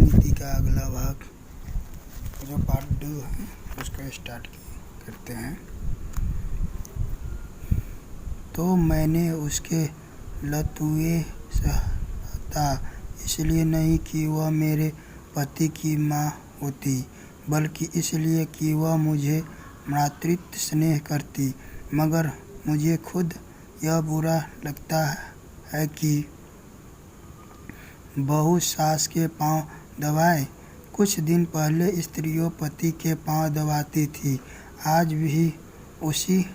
नीति का अगला भाग जो पार्ट 2 है उसको स्टार्ट करते हैं। तो मैंने उसके लतुए सहता इसलिए नहीं कि वह मेरे पति की माँ होती, बल्कि इसलिए कि वह मुझे मातृत्व स्नेह करती। मगर मुझे खुद यह बुरा लगता है कि बहू सास के पांव दबाए। कुछ दिन पहले स्त्रियों पति के पांव दबाती थी। आज भी उसी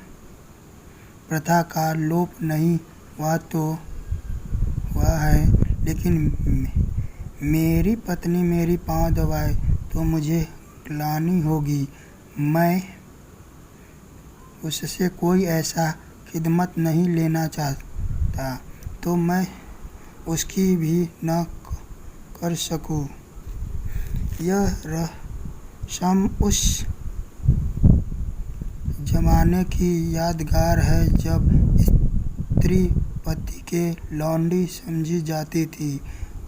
प्रथा का लोप नहीं हुआ है, लेकिन मेरी पत्नी मेरी पांव दबाए तो मुझे ग्लानि होगी। मैं उससे कोई ऐसा खिदमत नहीं लेना चाहता तो मैं उसकी भी न कर सकूं। यह रस्म उस जमाने की यादगार है जब स्त्री पति के लौंडी समझी जाती थी।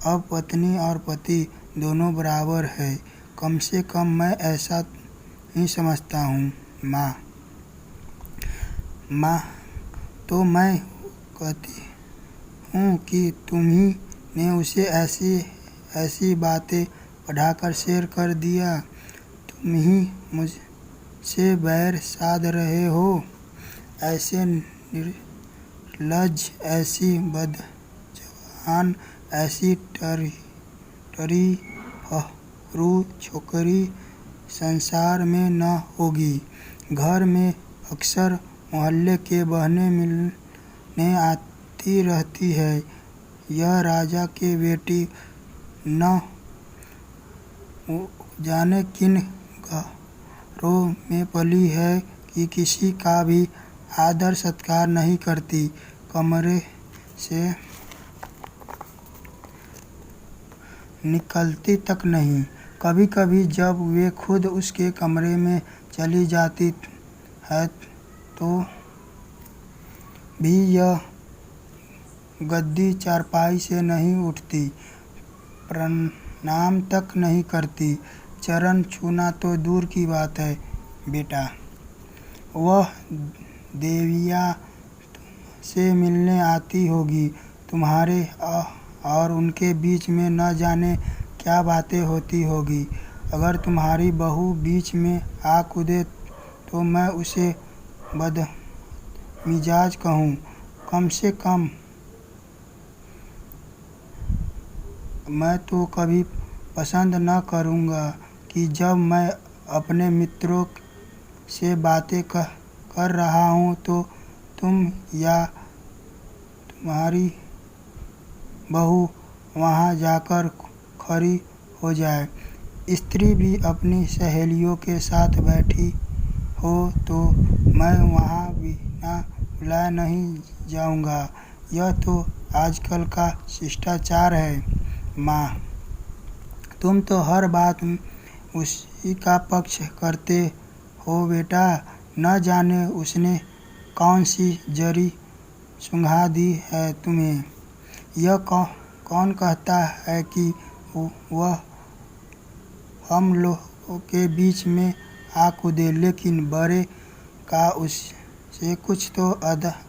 अब पत्नी और पति दोनों बराबर है। कम से कम मैं ऐसा ही समझता हूँ। माँ, तो मैं कहती हूँ कि तुम्ही ने उसे ऐसी बातें पढ़ाकर शेर कर दिया। तुम ही मुझसे बैर साध रहे हो। ऐसे निर्लज्ज, ऐसी बदजबान, ऐसी टरी फहरू छोकरी संसार में न होगी। घर में अक्सर मोहल्ले के बहनें मिलने आती रहती है। यह राजा की बेटी न जाने किन घरों में पली है कि किसी का भी आदर सत्कार नहीं करती, कमरे से निकलती तक नहीं। कभी कभी जब वे खुद उसके कमरे में चली जाती है तो भी यह गद्दी चारपाई से नहीं उठती, प्रणाम तक नहीं करती। चरण छूना तो दूर की बात है बेटा। वह देवियाँ से मिलने आती होगी। तुम्हारे और उनके बीच में न जाने क्या बातें होती होगी। अगर तुम्हारी बहू बीच में आ कूदे तो मैं उसे बदमिजाज कहूँ। कम से कम मैं तो कभी पसंद न करूँगा कि जब मैं अपने मित्रों से बातें कर रहा हूँ तो तुम या तुम्हारी बहू वहाँ जाकर खड़ी हो जाए। स्त्री भी अपनी सहेलियों के साथ बैठी हो तो मैं वहाँ बिना बुलाए नहीं जाऊँगा। यह तो आजकल का शिष्टाचार है। माँ, तुम तो हर बात उसी का पक्ष करते हो बेटा। न जाने उसने कौन सी जरी सुंघा दी है तुम्हें। यह कौन कहता है कि वह हम लोगों के बीच में आ कूदे, लेकिन बड़े का उससे कुछ तो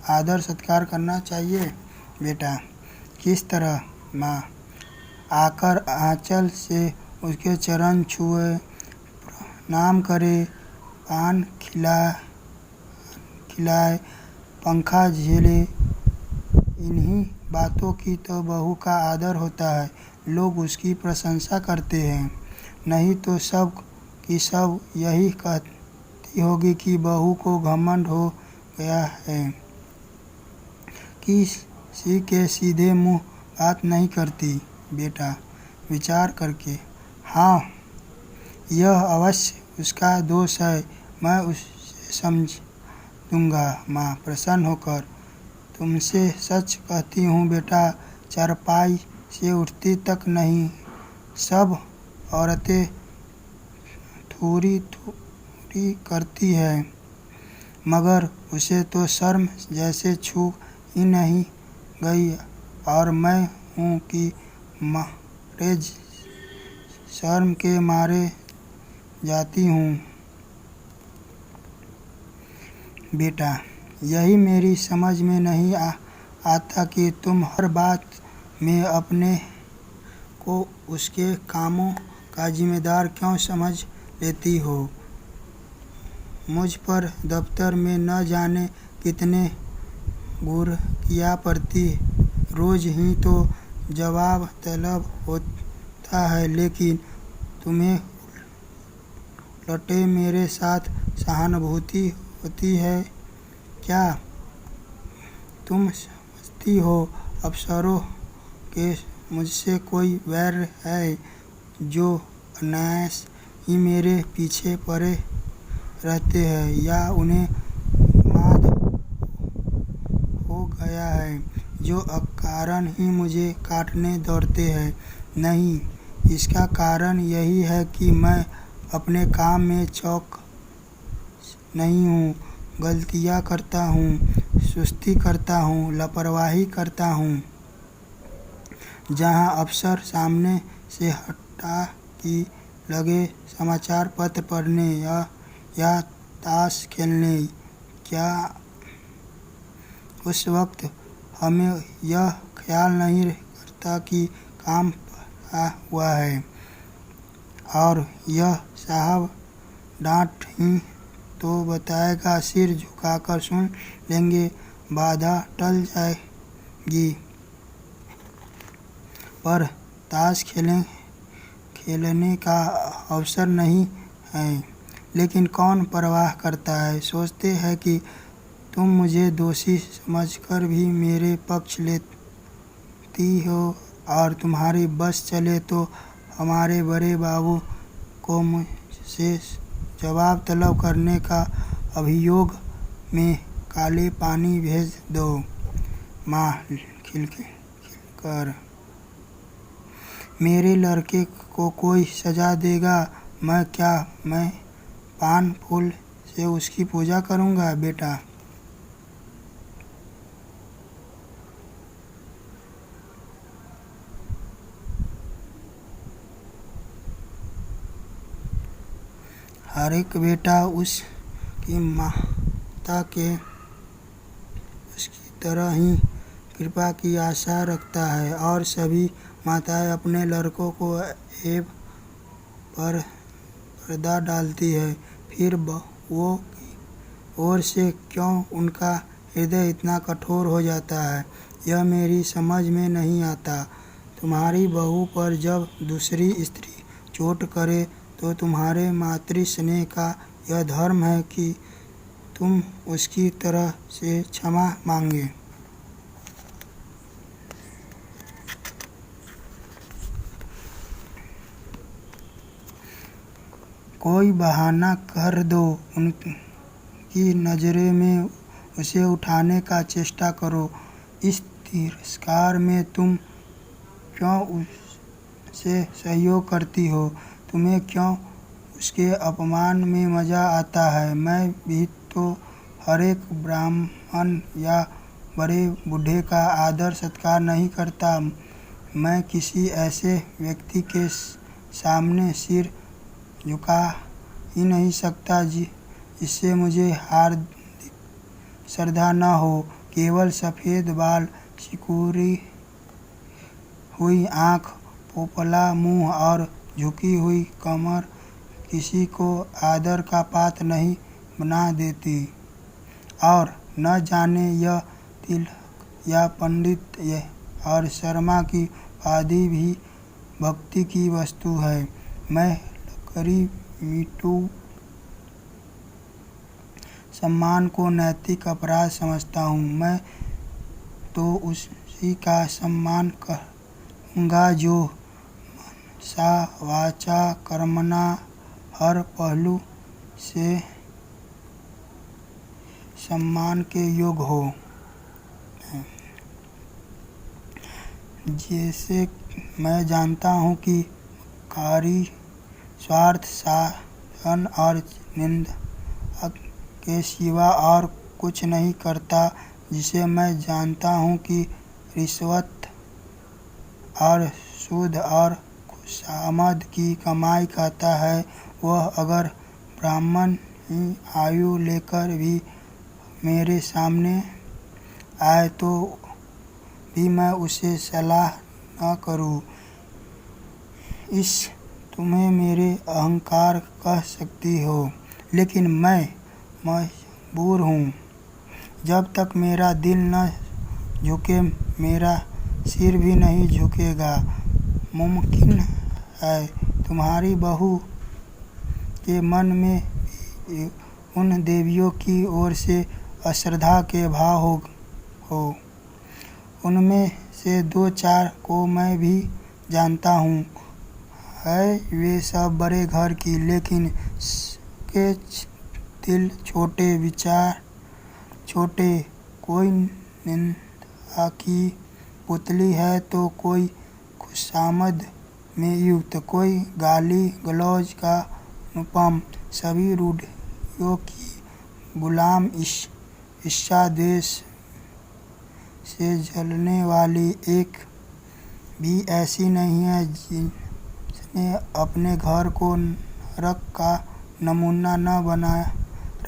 आदर सत्कार करना चाहिए बेटा। किस तरह? माँ, आकर आंचल से उसके चरण छुए, प्रणाम करे, पान खिलाए, पंखा झेले। इन्हीं बातों की तो बहू का आदर होता है। लोग उसकी प्रशंसा करते हैं। नहीं तो सब की सब यही कहती होगी कि बहू को घमंड हो गया है, किसी के सीधे मुंह बात नहीं करती बेटा। विचार करके। हाँ, यह अवश्य उसका दोष है। मैं उसे समझ दूंगा माँ, प्रसन्न होकर। तुमसे सच कहती हूँ बेटा, चारपाई से उठती तक नहीं। सब औरतें थोड़ी करती है, मगर उसे तो शर्म जैसे छू ही नहीं गई। और मैं हूँ कि मारे शर्म के मारे जाती हूँ। बेटा, यही मेरी समझ में नहीं आता कि तुम हर बात में अपने को उसके कामों का जिम्मेदार क्यों समझ लेती हो। मुझ पर दफ्तर में न जाने कितने गुरकिया पड़ती, रोज़ ही तो जवाब तलब होता है, लेकिन तुम्हें उल्टे मेरे साथ सहानुभूति होती है क्या? तुम समझती हो अफसरों के मुझसे कोई वैर है जो अनायास ही मेरे पीछे पड़े रहते हैं, या उन्हें माद हो गया है जो अकारण ही मुझे काटने दौड़ते हैं? नहीं, इसका कारण यही है कि मैं अपने काम में चौकस नहीं हूँ, गलतियाँ करता हूँ, सुस्ती करता हूँ, लापरवाही करता हूँ। जहाँ अफसर सामने से हटा कि लगे समाचार पत्र पढ़ने या ताश खेलने, क्या उस वक्त हमें यह ख्याल नहीं करता कि काम पड़ा हुआ है और यह साहब डांट ही तो बताएगा, सिर झुकाकर सुन लेंगे, बाधा टल जाएगी। पर ताश खेलने का अवसर नहीं है, लेकिन कौन परवाह करता है। सोचते हैं कि तुम मुझे दोषी समझकर भी मेरे पक्ष लेती हो और तुम्हारी बस चले तो हमारे बड़े बाबू को मुझसे जवाब तलब करने का अभियोग में काले पानी भेज दो। माँ खिलकर, मेरे लड़के को कोई सजा देगा मैं क्या? मैं पान फूल से उसकी पूजा करूँगा? बेटा, हर एक बेटा उसकी माता के उसकी तरह ही कृपा की आशा रखता है और सभी माताएं अपने लड़कों को ऐब पर पर्दा डालती है। फिर वो की ओर से क्यों उनका हृदय इतना कठोर हो जाता है, यह मेरी समझ में नहीं आता। तुम्हारी बहू पर जब दूसरी स्त्री चोट करे तो तुम्हारे मातृ स्नेह का यह धर्म है कि तुम उसकी तरह से क्षमा मांगे। कोई बहाना कर दो, उनकी नज़रों में उसे उठाने का चेष्टा करो। इस तिरस्कार में तुम क्यों उससे सहयोग करती हो? तुम्हें क्यों उसके अपमान में मज़ा आता है? मैं भी तो हर एक ब्राह्मण या बड़े बूढ़े का आदर सत्कार नहीं करता। मैं किसी ऐसे व्यक्ति के सामने सिर झुका ही नहीं सकता जिससे मुझे हार्दिक श्रद्धा न हो। केवल सफ़ेद बाल, सिकुड़ी हुई आँख, पोपला मुँह और झुकी हुई कमर किसी को आदर का पात्र नहीं बना देती। और न जाने यह तिलक या पंडित और शर्मा की उपाधि भी भक्ति की वस्तु है। मैं लकड़ी मिट्टू सम्मान को नैतिक अपराध समझता हूँ। मैं तो उसी का सम्मान करूँगा जो मनसा वाचा कर्मणा हर पहलू से सम्मान के योग्य हो। जैसे मैं जानता हूँ कि कारी स्वार्थ साधन और निंदा के सिवा और कुछ नहीं करता, जिसे मैं जानता हूँ कि रिश्वत और सूद और खुशामद की कमाई करता है, वह अगर ब्राह्मण ही आयु लेकर भी मेरे सामने आए तो भी मैं उसे सलाह न करूं। इस तुम्हें मेरे अहंकार कह सकती हो, लेकिन मैं मजबूर हूँ। जब तक मेरा दिल न झुके मेरा सिर भी नहीं झुकेगा। मुमकिन है तुम्हारी बहू के मन में भी उन देवियों की ओर से अश्रद्धा के भाव हो। उनमें से 2-4 को मैं भी जानता हूँ। है वे सब बड़े घर की, लेकिन के दिल छोटे, विचार छोटे। कोई निंदा की पुतली है तो कोई खुशामद में युक्त, कोई गाली गलौज का अनुपम, सभी रूढ़ियों की गुलाम, ईर्ष्या द्वेष से जलने वाली एक भी ऐसी नहीं है जिसने अपने घर को नरक का नमूना न बना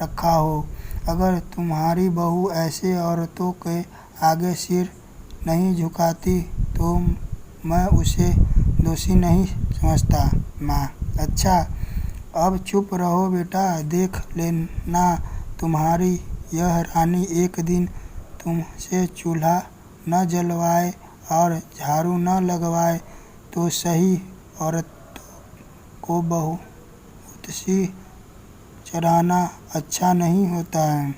रखा हो। अगर तुम्हारी बहू ऐसे औरतों के आगे सिर नहीं झुकाती तो मैं उसे दोषी नहीं समझता। माँ: अच्छा, अब चुप रहो बेटा। देख लेना तुम्हारी यह रानी एक दिन तुमसे चूल्हा न जलवाए और झाड़ू न लगवाए तो सही। औरतों को बहुत सी चढ़ाना अच्छा नहीं होता है।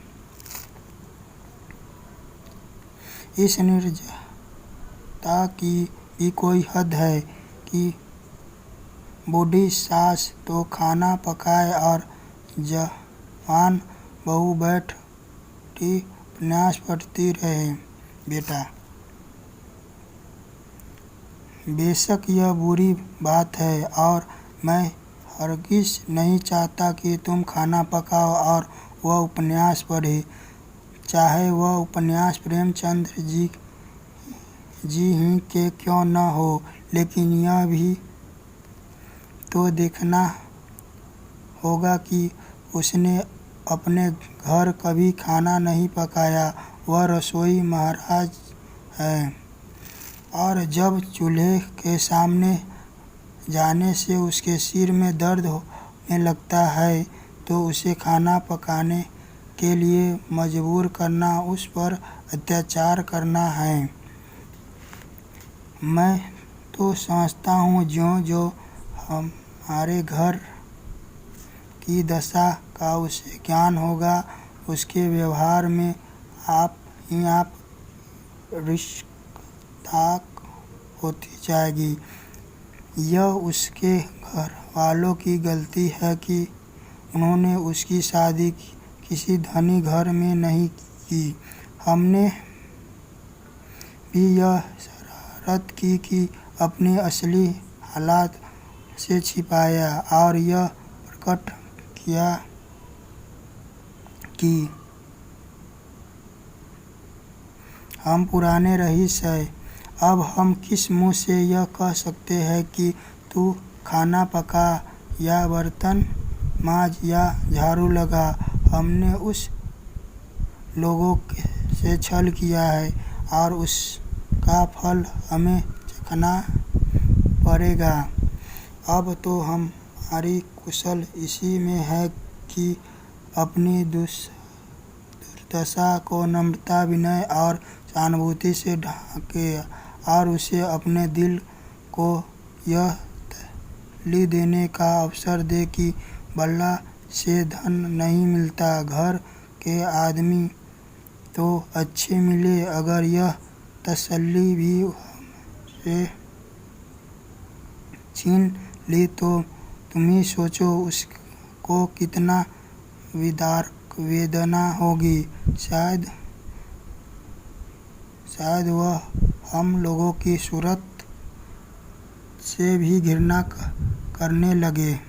इस निर्लज्जता की भी कोई हद है कि बूढ़ी सास तो खाना पकाए और जवान बहू बैठी उपन्यास पढ़ती रहे। बेटा, बेशक यह बुरी बात है और मैं हरगिज नहीं चाहता कि तुम खाना पकाओ और वह उपन्यास पढ़े, चाहे वह उपन्यास प्रेमचंद्र जी ही के क्यों न हो। लेकिन यह भी तो देखना होगा कि उसने अपने घर कभी खाना नहीं पकाया। वह रसोई महाराज है और जब चूल्हे के सामने जाने से उसके सिर में दर्द होने लगता है तो उसे खाना पकाने के लिए मजबूर करना उस पर अत्याचार करना है। मैं तो समझता हूँ ज्यों-ज्यों हमारे घर की दशा का उसे ज्ञान होगा, उसके व्यवहार में आप ही आप रिश्ताक होती जाएगी। यह उसके घर वालों की गलती है कि उन्होंने उसकी शादी किसी धनी घर में नहीं की। हमने भी यह शरारत की कि अपने असली हालात से छिपाया और यह प्रकट किया कि हम पुराने रईस हैं। अब हम किस मुँह से यह कह सकते हैं कि तू खाना पका या बर्तन मांज या झाड़ू लगा। हमने उस लोगों से छल किया है और उसका फल हमें चखना पड़ेगा। अब तो हमारी कुशल इसी में है कि अपनी दुर्दशा को नम्रता, विनय और सहानुभूति से ढांकें और उसे अपने दिल को यह तसल्ली देने का अवसर दें कि बल्ला से धन नहीं मिलता। घर के आदमी तो अच्छे मिले, अगर यह तसल्ली भी हमसे छीन ली तो तुम ही सोचो उसको कितना विदारक वेदना होगी। शायद वह हम लोगों की सूरत से भी घृणा करने लगे।